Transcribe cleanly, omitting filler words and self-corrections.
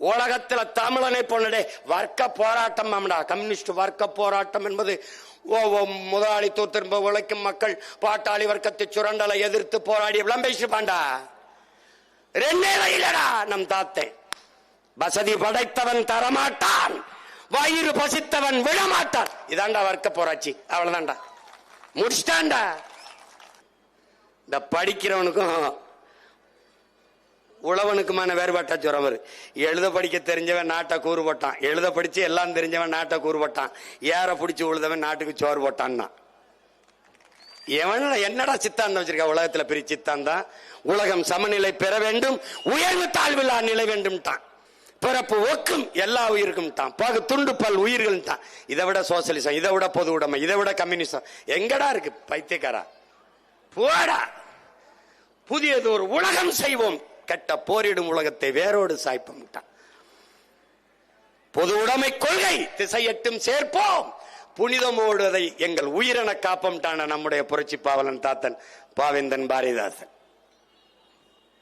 உலகத்துல தமிழனை போனடே வர்க்க போராட்டம் கம்யூனிஸ்ட் வர்க்க போராட்டம் என்பது முதலாளித்துவ திரும்ப உழைக்கும் மக்கள் பாட்டாளி வர்க்கத்தை சுரண்டலை எதிர்த்து போராடி எல்லாம் பேசிப்பாண்டா. ரெண்டே வயலடா நம் தாத்தை. வசதி படைத்தவன் தரமாட்டான், வயிறு பசித்தவன் விடமாட்டான். இதாண்டா வர்க்க போராட்சி. அவ்வளவுதான்டா, முடிச்சிட்டான்டா. இந்த படிக்கிறவனுக்கும் உழவனுக்குமான வேறுபாட்டா சொல்ற. எழுத படிக்க தெரிஞ்சவன் நாட்டை கூறு போட்டான், எழுத படிச்சு எல்லாம் தெரிஞ்சவன் நாட்டை கூறு போட்டான், ஏற பிடிச்சி உழுதவன் நாட்டுக்கு சோறு போட்டான்னா. என்னடா சித்தாந்தம் வச்சிருக்க உலகத்துல? பெரிய சித்தாந்தம். உலகம் சமநிலை பெற வேண்டும், உயர்வு தாழ்வில்லா நிலை வேண்டும் தான். பிறப்பு ஒக்கும் எல்லா உயிருக்கும் தான், பகு துண்டு பல் உயிர்கள் தான். இதை விட சோசியலிசம், இதை விட பொது உடைமை, இதை விட கம்யூனிசம் எங்கடா இருக்கு? பைத்தியக்காரா போடா. புதியது ஒரு உலகம் செய்வோம், கெட்ட போரிடும் உலகத்தை வேரோடு சாய்ப்போம். பொது உடைமை கொள்கை திசையட்டும் சேர்ப்போம், புனிதமோடு அதை எங்கள் உயிரென காப்போம். நம்முடைய புரட்சி பாவலன் தாத்தன் பாவேந்தன் பாரதிதாசன்.